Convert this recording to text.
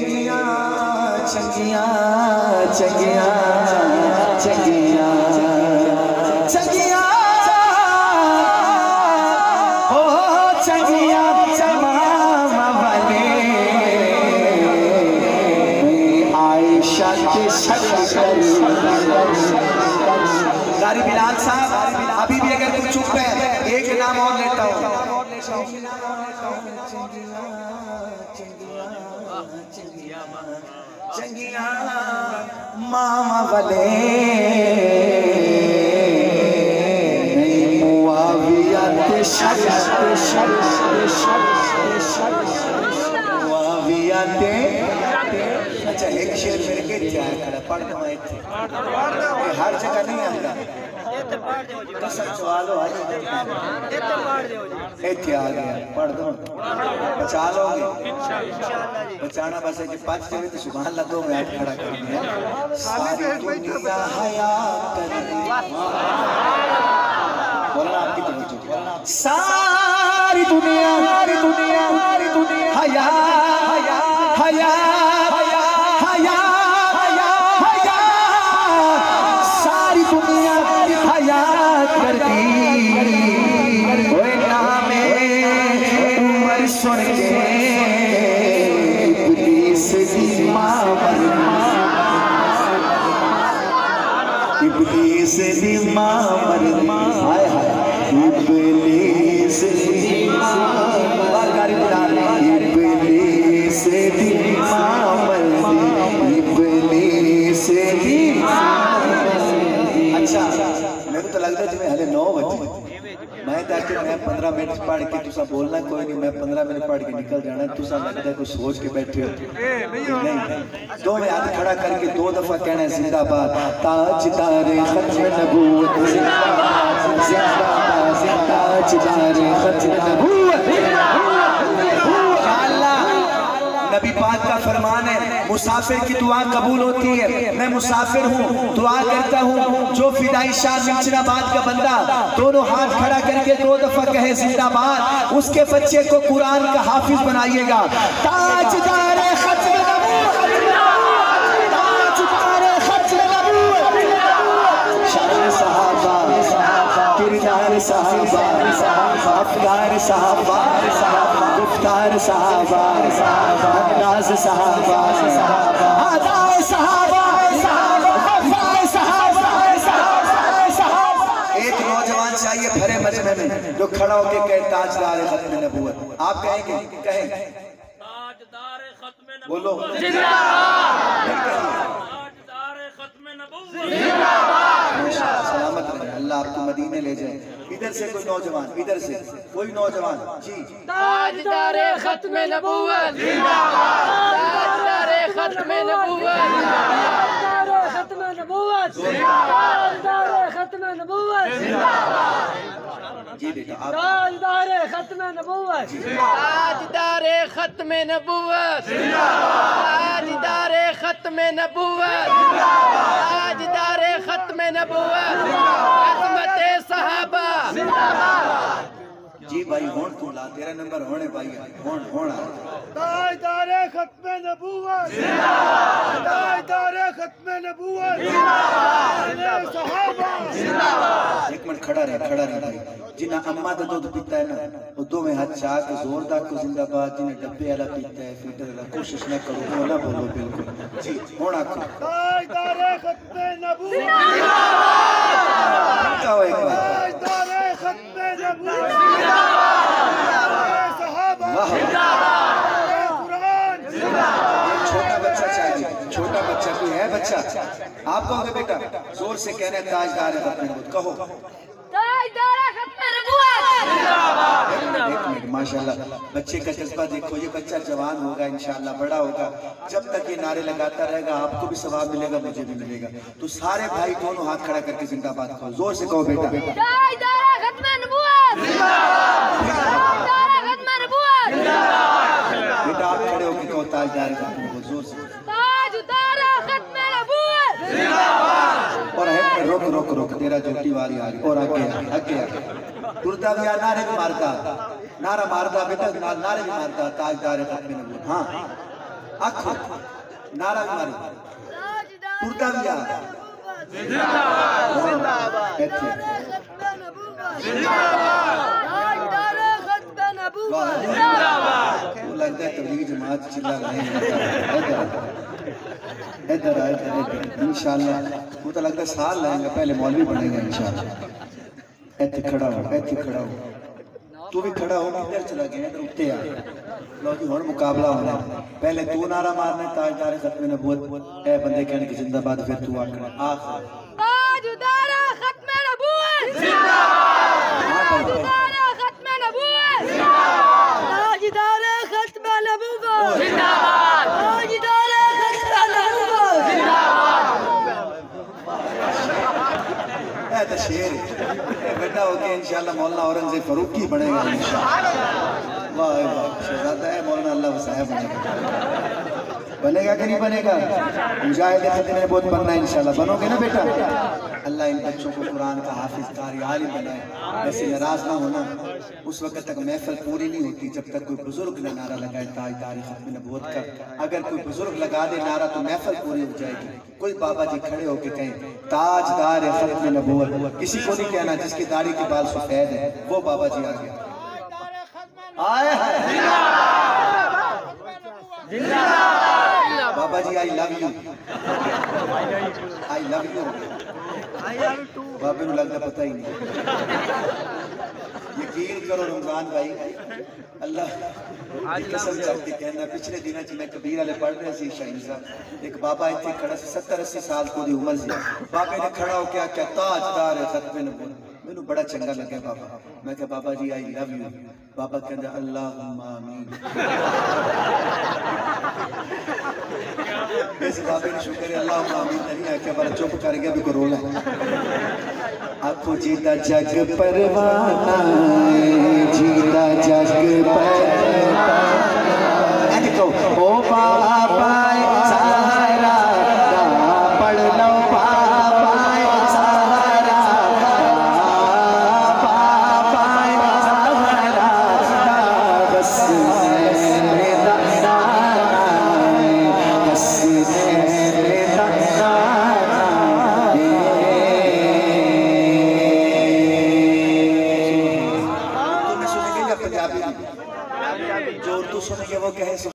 चंगिया चंगिया चंगिया चंगिया चंगिया हो चंगिया चमामा वाले आयशा के शक्ल कारी बिलाल साहब अभी भी अगर कुछ चुप है एक नाम और लेता हूँ। चंगिया मामा वाले मुआविया ते मुआविया ते अच्छा एक शेर मेरे के तैयार करा पढ़ दो हर जगह नहीं आता सवाल हो इतने आ गया पढ़ दो बचा लोगे बचाना बस है कि 5 जगह तो सुभान अल्लाह 2 मिनट खड़ा करनी है। सारी दुनिया हया बोलना आपकी तवज्जो सारी दुनिया हया हया हया हया हया सारी दुनिया हया करती कोई नाम उमर सुन के इब्लीस दी मामर इब्लीस दी मामर हाय हाय इब्लीस दी मामर इब्लीस दी मामर इब्लीस दी अच्छा मेरे तो लगता है जिम्मे हले 9 बजे मैं ताकि मैं 15 मिनट पढ़ के तुसा बोलना कोई नहीं मैं 15 मिनट पढ़ के निकल जाना तुसा लगता है कुछ सोच के बैठे हो नहीं 2 में हाथ खड़ा करके 2 दफा कहना है जिंदाबाद ताजदारे खत्म नबूवत जिंदाबाद जिंदाबाद ताजदारे खत्म नबूवत नबी पाक का फरमान है मुसाफिर की दुआ कबूल होती है। मैं मुसाफिर हूँ दुआ करता हूँ जो फिदाई शाह मिंचनाबाद का बंदा दोनों हाथ खड़ा करके 2 दफा कहे जिंदाबाद उसके बच्चे को कुरान का हाफिज बनाइएगा। ताजदारे खत्म नबूवत ताजदारे खत्म नबूवत शान सहाबा किरदार सहाबा अफगार सहाबा गुफ्तार सहाबा अंदाज सहाबा अदाए सहाबा वफाए सहाबा एक नौजवान चाहिए भरे मजमे में जो खड़ा होकर कहे ताजदार खत्म नबूवत आप कहेंगे कहें ताजदार खत्म नबूवत बोलो ताजदार खत्म नबूवत सलामत रहे अल्लाह आपको मदीने ले जाए। इधर से कोई नौजवान इधर से कोई नौजवान जी ताजदारे खत्म नबूवत जिंदाबाद ताजदारे खत्म नबूवत ताजदारे खत्म नबूवत ताजदारे खत्म नबूवत जी बेटा आप ताजदारे खत्म नबूवत ताजदारे खत्म नबूवत ताजदारे खत्म नबूवत ताजदारे खत्म नबूवत अज़मते सहाबा जी भाई होन तू ला तेरा नंबर होने भाई होन ताजदारे खत्म नबूवत जिंदाबाद ताजदारे खत्म नबूवत जिंदाबाद सहाबा जिंदाबाद एक मिनट खड़ा रहे भाई जिन्ना अम्मा का दूध पीता है ना वो 2 में हाथ चाह के जोरदार को जिंदाबाद जिन्हें डब्बे वाला पीता है फिल्टर वाला कोशिश न करो वो ना बोलो बिल्कुल जी होन आखो ताजदारे खत्म नबूवत जिंदाबाद ताजदारे खत्म नबूवत छोटा बच्चा चाहिए छोटा बच्चा कोई है बच्चा आप कहोगे बेटा जोर से कहना है ताजदार खत्म नबूवत कहो ताजदार खत्म नबूवत जिंदाबाद। माशाल्लाह बच्चे का जज्बा देखो ये बच्चा जवान होगा इंशाल्लाह बड़ा होगा जब तक ये नारे लगाता रहेगा आपको भी सवाब मिलेगा मुझे भी मिलेगा। तो सारे भाई दोनों हाथ खड़ा करके जिंदाबाद कहो जोर से कहो बेटा ताजदार खत्म नबूवत ताजदार खत्म नबूवत बेटा आप खड़े होकर कहो ताजदार खत्म नबूवत जोर से ताजदार खत्म नबूवत और रोक रोक रोक तेरा जोटी वाली आ रही और आगे तुरता भी नारे भी मारता नारा मारता बेटा नारे भी मारता ताजदार खत्म नबूवत हाँ आखो नारा भी मारो टूटा भी आ लगता है तबलीगी जमात चिल्ला रहे हैं इधर इंशाल्लाह वो तो लगता है साल लाएंगे पहले मौलवी बनेगा इंशाल्लाह ऐसे खड़ा हो तू भी खड़ा हो इधर चला गया इधर उठते आ लो जी हुन मुकाबला होना पहले तू नारा मारना ताजदार खत्म नबूवत ए बंदे कहने की जिंदाबाद फिर तू आखना आखिर ताजदार खत्म नबूवत जिंदाबाद ताजदार खत्म नबूवत जिंदाबाद ताजदार खत्म नबूवत जिंदाबाद ताजदार खत्म नबूवत जिंदाबाद तो शेर बेटा होके इंशाल्लाह मौलाना औरंगजेब फरूकी बनेगा इंशाल्लाह वाह वाह शहजादा है मौलाना अल्लाह वसाया बनेगा कि नहीं बनेगा मुजाहिद खत्म नबूवत बनना इंशाल्लाह बनोगे ना बेटा अल्लाह इन बच्चों को कुरान का हाफिज कारी आलिम बनाए ऐसे नाराज ना होना उस वक्त तक महफिल पूरी नहीं होती जब तक कोई बुजुर्ग ने नारा लगाए ताजदार खत्म नबूवत का अगर कोई बुजुर्ग लगा दे नारा तो महफिल पूरी हो जाएगी कोई बाबा जी खड़े होके कहें ताजदार खत्म नबूवत किसी को नहीं कहना जिसकी दाढ़ी के बाल सफेद है वो बाबा जी आ गया आए बाबा जी आई लव यू बाबे को लगता पता ही नहीं यकीन करो रमजान भाई अल्लाह कसम चलती कहना पिछले दिनों मैं कबीर वाले पढ़ रहे थे शाहीन साहब एक बाबा इतने खड़ा से 70-80 साल को दी उम्र से बाबे ने खड़ा हो क्या क्या ताजदार खत्म नबूवत मैनू बड़ा चंगा लगे बाबा मैं क्या बाबा जी आई लव यू बाबा कहते अल्लाहुम्मा आमीन इस बाबे ने शुक्र है अल्लाहुम्मा आमीन नहीं आख्या बड़ा चुप कर गया भी को रोला आखो जी दा जग परवाना जी